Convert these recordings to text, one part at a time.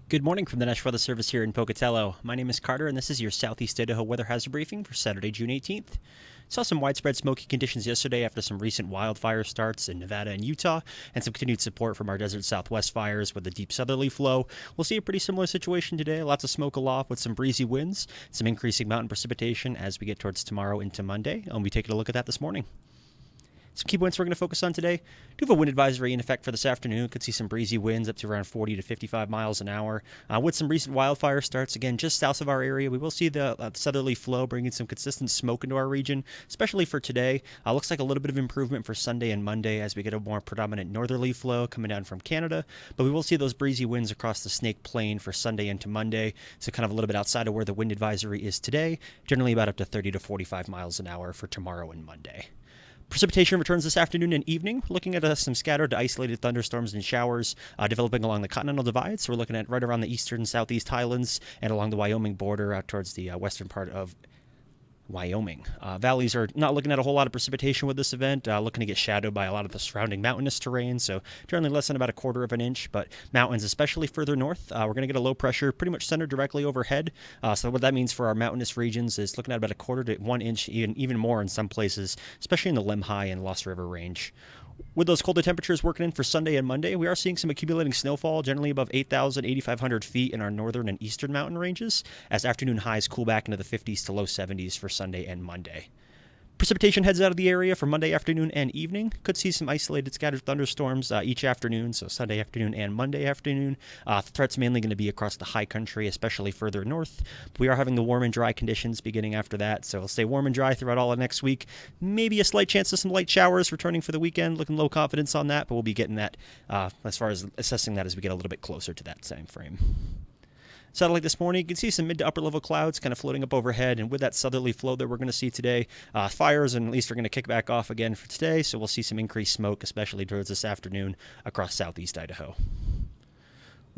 Good morning from the National Weather Service here in Pocatello. My name is Carter, and this is your Southeast Idaho Weather Hazard Briefing for Saturday, June 18th. Saw some widespread smoky conditions yesterday after some recent wildfire starts in Nevada and Utah, and some continued support from our desert southwest fires with a deep southerly flow. We'll see a pretty similar situation today. Lots of smoke aloft with some breezy winds, some increasing mountain precipitation as we get towards tomorrow into Monday, and we'll be taking a look at that this morning. Some key points we're going to focus on today. Do have a wind advisory in effect for this afternoon. Could see some breezy winds up to around 40 to 55 miles an hour. With some recent wildfire starts, again, just south of our area, we will see the southerly flow bringing some consistent smoke into our region, especially for today. Looks like a little bit of improvement for Sunday and Monday as we get a more predominant northerly flow coming down from Canada. But we will see those breezy winds across the Snake Plain for Sunday into Monday. So kind of a little bit outside of where the wind advisory is today, generally about up to 30 to 45 miles an hour for tomorrow and Monday. Precipitation returns this afternoon and evening. We're looking at some scattered to isolated thunderstorms and showers developing along the Continental Divide. So we're looking at right around the eastern and southeast highlands and along the Wyoming border out towards the western part of Wyoming. Valleys are not looking at a whole lot of precipitation with this event, looking to get shadowed by a lot of the surrounding mountainous terrain, so generally less than about a quarter of an inch, but mountains, especially further north, we're going to get a low pressure pretty much centered directly overhead. So what that means for our mountainous regions is looking at about a quarter to 1 inch, even more in some places, especially in the Lemhi and Lost River range. With those colder temperatures working in for Sunday and Monday, we are seeing some accumulating snowfall, generally above 8,000, 8,500 feet in our northern and eastern mountain ranges, as afternoon highs cool back into the 50s to low 70s for Sunday and Monday. Precipitation heads out of the area for Monday afternoon and evening. Could see some isolated scattered thunderstorms each afternoon, so Sunday afternoon and Monday afternoon. Threats mainly going to be across the high country, especially further north. But we are having the warm and dry conditions beginning after that, so it'll stay warm and dry throughout all of next week. Maybe a slight chance of some light showers returning for the weekend. Looking low confidence on that, but we'll be getting that as far as assessing that as we get a little bit closer to that time frame. Satellite this morning, you can see some mid to upper level clouds kind of floating up overhead, and with that southerly flow that we're going to see today, fires and at least are going to kick back off again for today, so we'll see some increased smoke, especially towards this afternoon across southeast Idaho.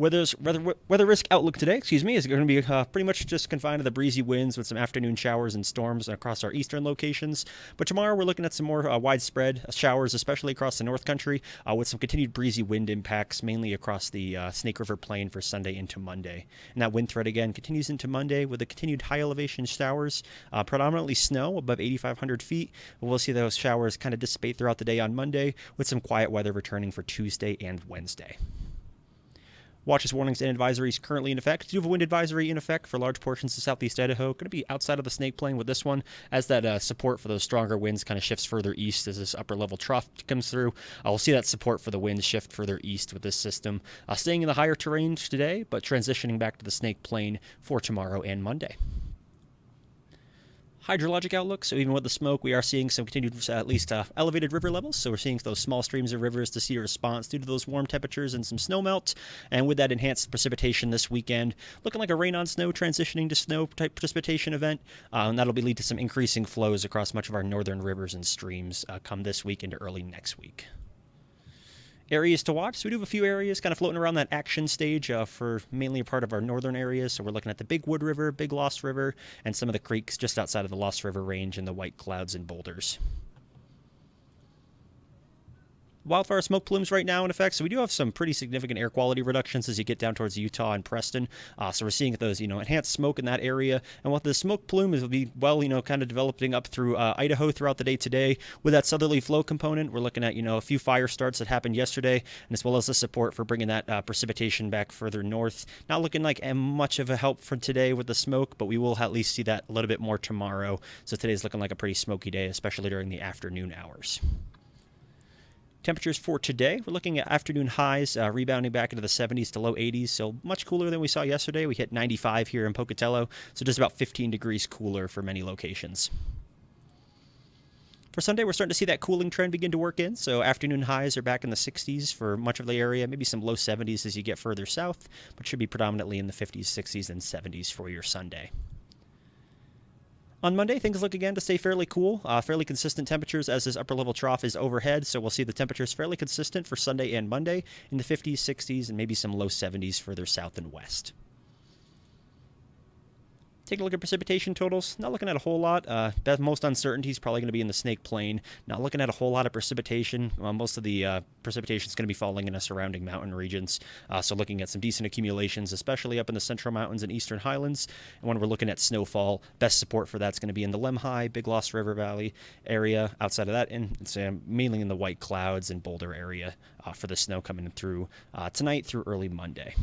Weather risk outlook today, is going to be pretty much just confined to the breezy winds with some afternoon showers and storms across our eastern locations. But tomorrow we're looking at some more widespread showers, especially across the North Country, with some continued breezy wind impacts, mainly across the Snake River Plain for Sunday into Monday. And that wind threat again continues into Monday with the continued high elevation showers, predominantly snow above 8,500 feet. We'll see those showers kind of dissipate throughout the day on Monday, with some quiet weather returning for Tuesday and Wednesday. Watches, warnings, and advisories currently in effect. Do you have a wind advisory in effect for large portions of southeast Idaho? Going to be outside of the Snake Plain with this one, as that support for those stronger winds kind of shifts further east as this upper level trough comes through. We'll see that support for the winds shift further east with this system. Staying in the higher terrain today, but transitioning back to the Snake Plain for tomorrow and Monday. Hydrologic outlook, so even with the smoke, we are seeing some continued, at least elevated river levels. So we're seeing those small streams of rivers to see a response due to those warm temperatures and some snow melt. And with that enhanced precipitation this weekend, looking like a rain on snow transitioning to snow type precipitation event. And that'll lead to some increasing flows across much of our northern rivers and streams come this week into early next week. Areas to watch. So we do have a few areas kind of floating around that action stage for mainly a part of our northern areas. So we're looking at the Big Wood River, Big Lost River, and some of the creeks just outside of the Lost River range and the White Clouds and Boulders. Wildfire smoke plumes right now in effect, so we do have some pretty significant air quality reductions as you get down towards Utah and Preston. So we're seeing those, enhanced smoke in that area. And what the smoke plume is will be, kind of developing up through Idaho throughout the day today. With that southerly flow component, we're looking at, a few fire starts that happened yesterday, and as well as the support for bringing that precipitation back further north. Not looking like much of a help for today with the smoke, but we will at least see that a little bit more tomorrow. So today's looking like a pretty smoky day, especially during the afternoon hours. Temperatures for today, we're looking at afternoon highs rebounding back into the 70s to low 80s, so much cooler than we saw yesterday. We hit 95 here in Pocatello, so just about 15 degrees cooler for many locations. For Sunday, we're starting to see that cooling trend begin to work in, so afternoon highs are back in the 60s for much of the area, maybe some low 70s as you get further south, but should be predominantly in the 50s, 60s, and 70s for your Sunday. On Monday, things look again to stay fairly cool, fairly consistent temperatures as this upper level trough is overhead, so we'll see the temperatures fairly consistent for Sunday and Monday in the 50s, 60s, and maybe some low 70s further south and west. Take a look at precipitation totals. Not looking at a whole lot. Most uncertainty is probably going to be in the Snake Plain. Not looking at a whole lot of precipitation. Most of the precipitation is going to be falling in the surrounding mountain regions. So looking at some decent accumulations, especially up in the central mountains and eastern highlands. And when we're looking at snowfall, best support for that's going to be in the Lemhi, Big Lost River Valley area. Outside of that, and it's mainly in the White Clouds and Boulder area for the snow coming through tonight through early Monday.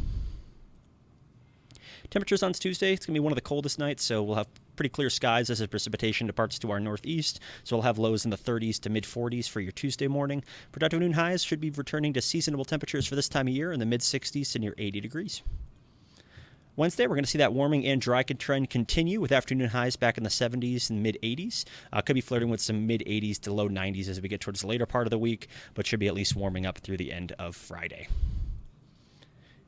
Temperatures on Tuesday, it's going to be one of the coldest nights, so we'll have pretty clear skies as the precipitation departs to our northeast. So we'll have lows in the 30s to mid-40s for your Tuesday morning. Productive noon highs should be returning to seasonable temperatures for this time of year in the mid-60s to near 80 degrees. Wednesday, we're going to see that warming and dry trend continue with afternoon highs back in the 70s and mid-80s. Could be flirting with some mid-80s to low 90s as we get towards the later part of the week, but should be at least warming up through the end of Friday.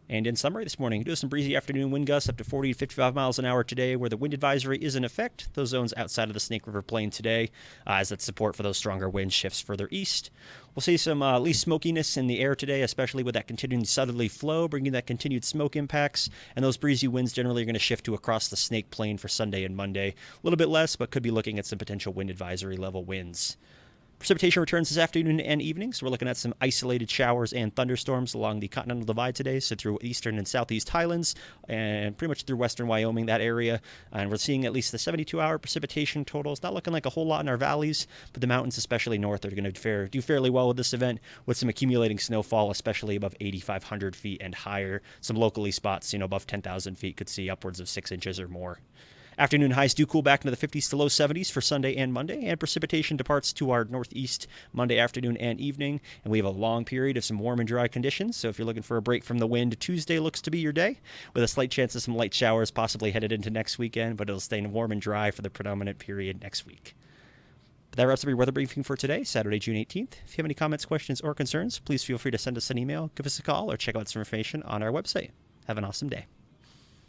And in summary, this morning, do some breezy afternoon wind gusts up to 40 to 55 miles an hour today, where the wind advisory is in effect. Those zones outside of the Snake River Plain today, as that support for those stronger winds shifts further east. We'll see some at least smokiness in the air today, especially with that continuing southerly flow, bringing that continued smoke impacts. And those breezy winds generally are going to shift to across the Snake Plain for Sunday and Monday. A little bit less, but could be looking at some potential wind advisory level winds. Precipitation returns this afternoon and evening, so we're looking at some isolated showers and thunderstorms along the Continental Divide today, so through eastern and southeast highlands, and pretty much through western Wyoming, that area. And we're seeing at least the 72-hour precipitation totals. Not looking like a whole lot in our valleys, but the mountains, especially north, are going to do fairly well with this event, with some accumulating snowfall, especially above 8,500 feet and higher. Some locally spots, above 10,000 feet could see upwards of 6 inches or more. Afternoon highs do cool back into the 50s to low 70s for Sunday and Monday, and precipitation departs to our northeast Monday afternoon and evening, and we have a long period of some warm and dry conditions, so if you're looking for a break from the wind, Tuesday looks to be your day, with a slight chance of some light showers possibly headed into next weekend, but it'll stay warm and dry for the predominant period next week. But that wraps up your weather briefing for today, Saturday, June 18th. If you have any comments, questions, or concerns, please feel free to send us an email, give us a call, or check out some information on our website. Have an awesome day.